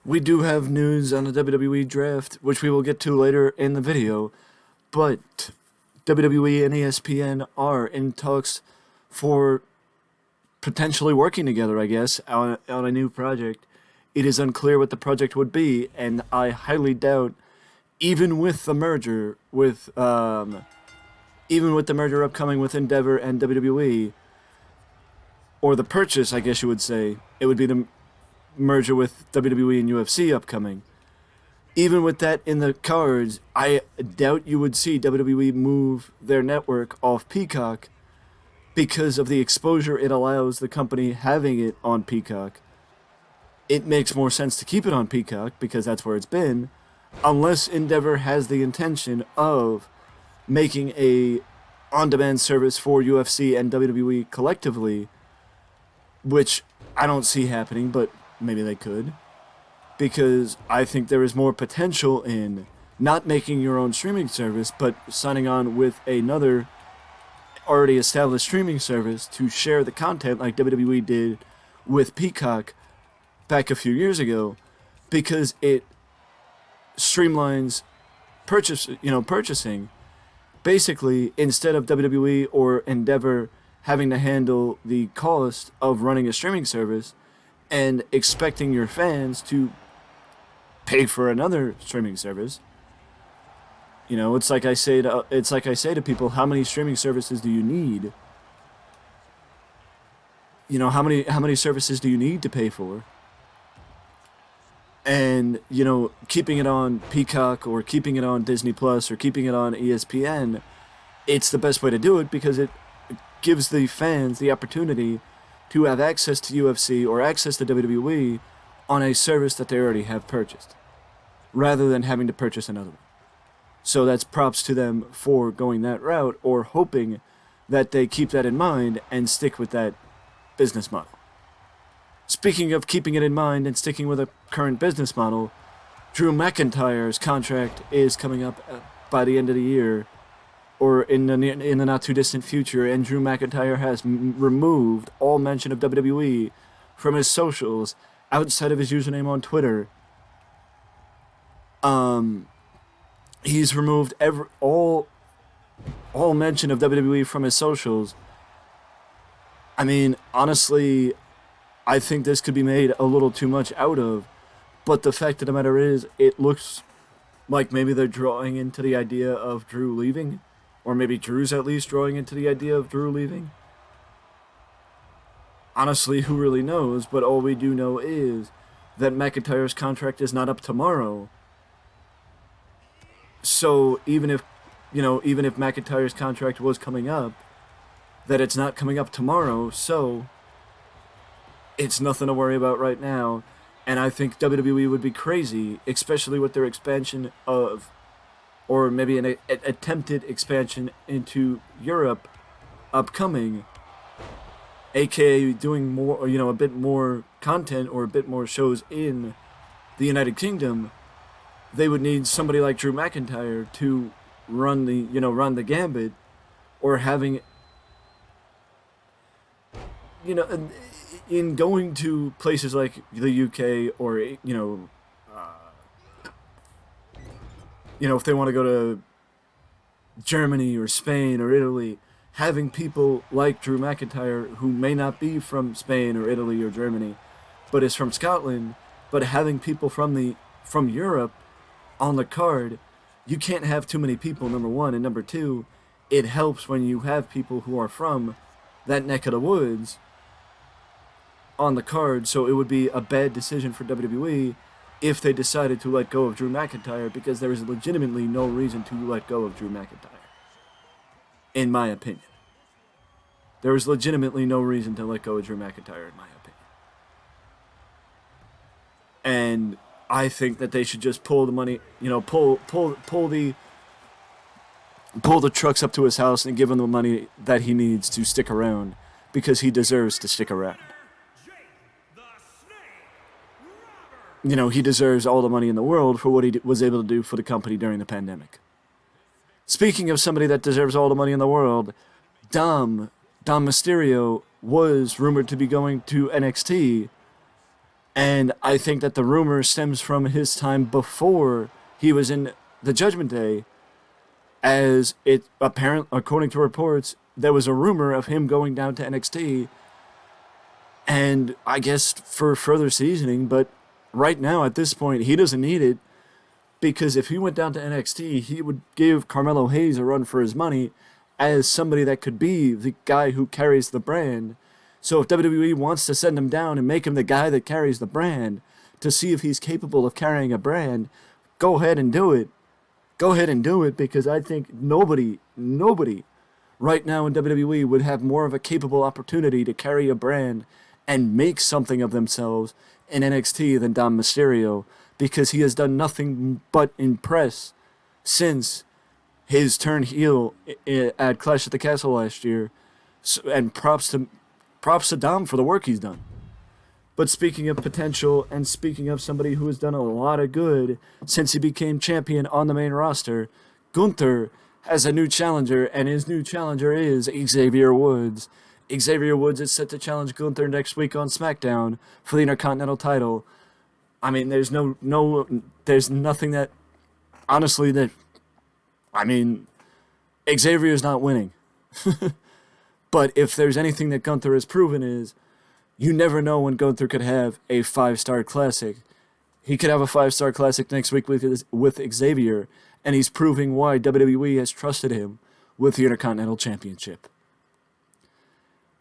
we do have news on the WWE draft, which we will get to later in the video, but WWE and ESPN are in talks for potentially working together, I guess, on a new project. It is unclear what the project would be, and I highly doubt, even with the merger even with the merger upcoming with Endeavor and WWE, or the purchase, I guess you would say, it would be the merger with WWE and UFC upcoming. Even with that in the cards, I doubt you would see WWE move their network off Peacock because of the exposure it allows the company having it on Peacock. It makes more sense to keep it on Peacock because that's where it's been, unless Endeavor has the intention of making a on-demand service for UFC and WWE collectively, which I don't see happening, but maybe they could, because I think there is more potential in not making your own streaming service, but signing on with another already established streaming service to share the content like WWE did with Peacock back a few years ago, because it streamlines purchasing. Basically, instead of WWE or Endeavor having to handle the cost of running a streaming service and expecting your fans to pay for another streaming service, it's like I say to people, how many streaming services do you need? How many services do you need to pay for? And keeping it on Peacock or keeping it on Disney Plus or keeping it on ESPN, it's the best way to do it because it gives the fans the opportunity to have access to UFC or access to WWE on a service that they already have purchased, rather than having to purchase another one. So that's props to them for going that route, or hoping that they keep that in mind and stick with that business model. Speaking of keeping it in mind and sticking with a current business model, Drew McIntyre's contract is coming up by the end of the year, or in the not too distant future, and Drew McIntyre has removed all mention of WWE from his socials outside of his username on Twitter. He's removed all mention of WWE from his socials. I mean, honestly, I think this could be made a little too much out of, but the fact of the matter is, it looks like maybe they're drawing into the idea of Drew leaving, or maybe Drew's at least drawing into the idea of Drew leaving. Honestly, who really knows, but all we do know is that McIntyre's contract is not up tomorrow. So even if McIntyre's contract was coming up, that it's not coming up tomorrow, so it's nothing to worry about right now. And I think WWE would be crazy, especially with their expansion of, or maybe an attempted expansion into Europe upcoming, aka doing more, or a bit more content or a bit more shows in the United Kingdom. They would need somebody like Drew McIntyre to run the gambit, or having, in going to places like the UK, or if they want to go to Germany or Spain or Italy, having people like Drew McIntyre, who may not be from Spain or Italy or Germany, but is from Scotland, but having people from Europe on the card. You can't have too many people, number one, and number two, it helps when you have people who are from that neck of the woods on the card. So it would be a bad decision for WWE if they decided to let go of Drew McIntyre, because there is legitimately no reason to let go of Drew McIntyre, in my opinion. There is legitimately no reason to let go of Drew McIntyre, in my opinion. And I think that they should just pull the money, pull the trucks up to his house and give him the money that he needs to stick around, because he deserves to stick around. He deserves all the money in the world for what he was able to do for the company during the pandemic. Speaking of somebody that deserves all the money in the world, Dom Mysterio was rumored to be going to NXT, And I think that the rumor stems from his time before he was in the Judgment Day, as it apparent according to reports, there was a rumor of him going down to NXT, and I guess for further seasoning, but right now at this point he doesn't need it, because if he went down to NXT, he would give Carmelo Hayes a run for his money as somebody that could be the guy who carries the brand. So if WWE wants to send him down and make him the guy that carries the brand to see if he's capable of carrying a brand, go ahead and do it. Go ahead and do it, because I think nobody right now in WWE would have more of a capable opportunity to carry a brand and make something of themselves in NXT than Dom Mysterio, because he has done nothing but impress since his turn heel at Clash at the Castle last year. And props to Dom for the work he's done. But speaking of potential, and speaking of somebody who has done a lot of good since he became champion on the main roster, Gunther has a new challenger, and his new challenger is Xavier Woods. Xavier Woods is set to challenge Gunther next week on SmackDown for the Intercontinental title. I mean, there's nothing that, honestly, Xavier's not winning. But if there's anything that Gunther has proven is, you never know when Gunther could have a 5-star classic. He could have a 5-star classic next week with Xavier, and he's proving why WWE has trusted him with the Intercontinental Championship.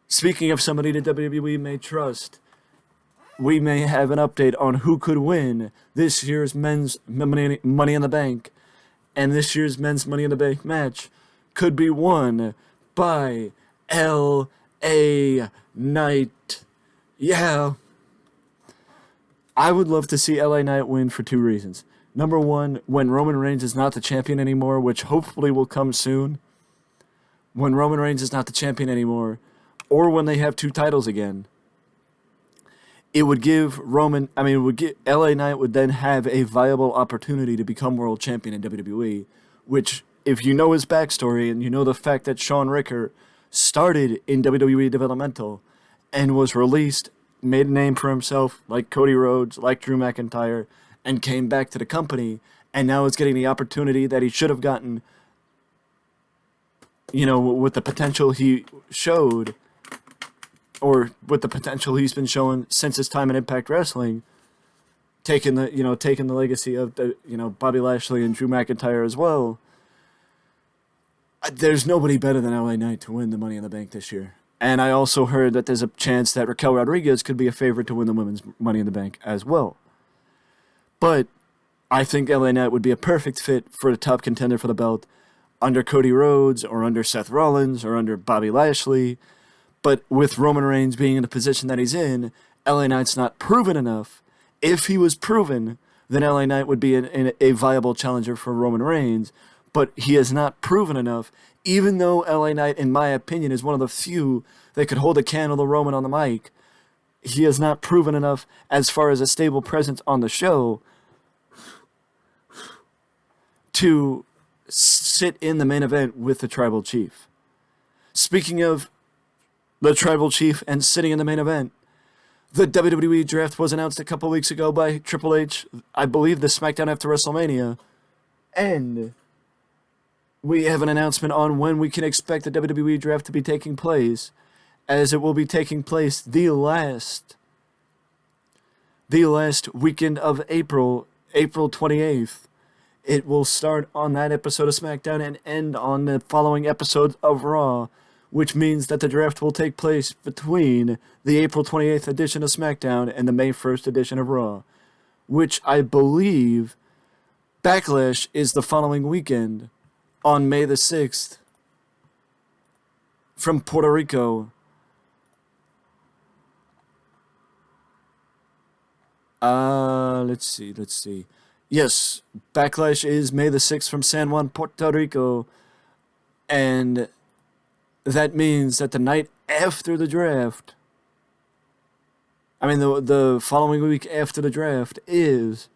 Speaking of somebody that WWE may trust, we may have an update on who could win this year's men's Money in the Bank, and this year's men's Money in the Bank match could be won by L.A. Knight. Yeah. I would love to see LA Knight win for 2 reasons. Number one, when Roman Reigns is not the champion anymore, which hopefully will come soon. When Roman Reigns is not the champion anymore, or when they have 2 titles again, it would give LA Knight would then have a viable opportunity to become world champion in WWE, which, if you know his backstory and you know the fact that Shawn Ricker started in WWE developmental and was released, made a name for himself like Cody Rhodes, like Drew McIntyre, and came back to the company, and now is getting the opportunity that he should have gotten, with the potential he showed, or with the potential he's been showing since his time in Impact Wrestling, taking the legacy of Bobby Lashley and Drew McIntyre as well. There's nobody better than LA Knight to win the Money in the Bank this year. And I also heard that there's a chance that Raquel Rodriguez could be a favorite to win the women's Money in the Bank as well. But I think LA Knight would be a perfect fit for the top contender for the belt under Cody Rhodes or under Seth Rollins or under Bobby Lashley. But with Roman Reigns being in the position that he's in, LA Knight's not proven enough. If he was proven, then LA Knight would be a viable challenger for Roman Reigns. But he has not proven enough, even though LA Knight, in my opinion, is one of the few that could hold a candle to Roman on the mic. He has not proven enough as far as a stable presence on the show to sit in the main event with the Tribal Chief. Speaking of the Tribal Chief and sitting in the main event, the WWE draft was announced a couple weeks ago by Triple H, I believe the SmackDown after WrestleMania, and we have an announcement on when we can expect the WWE draft to be taking place, as it will be taking place the last weekend of April 28th. It will start on that episode of SmackDown and end on the following episodes of Raw, which means that the draft will take place between the April 28th edition of SmackDown and the May 1st edition of Raw, which I believe Backlash is the following weekend on May the 6th from Puerto Rico. Let's see. Yes, Backlash is May the 6th from San Juan, Puerto Rico, and that means that the night after the draft, the following week after the draft is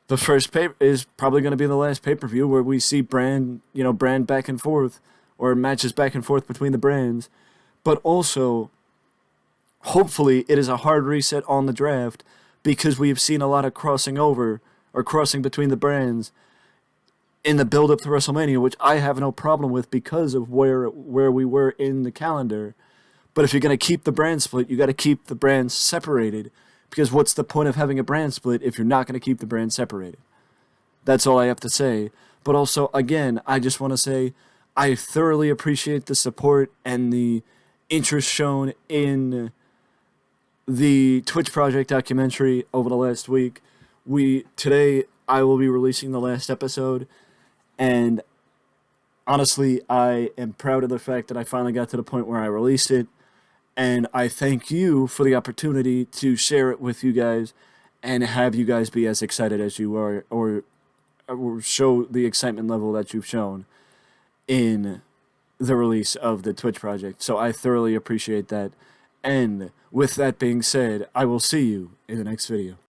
the first is probably going to be the last pay-per-view where we see brand back and forth, or matches back and forth between the brands. But also, hopefully, it is a hard reset on the draft because we've seen a lot of crossing over or crossing between the brands in the build up to WrestleMania, which I have no problem with because of where we were in the calendar. But if you're going to keep the brand split, you got to keep the brands separated, because what's the point of having a brand split if you're not going to keep the brand separated? That's all I have to say. But also, again, I just want to say I thoroughly appreciate the support and the interest shown in the Twitch Project documentary over the last week. Today I will be releasing the last episode, and honestly, I am proud of the fact that I finally got to the point where I released it, and I thank you for the opportunity to share it with you guys and have you guys be as excited as you are, or show the excitement level that you've shown in the release of the Twitch project. So I thoroughly appreciate that. And with that being said, I will see you in the next video.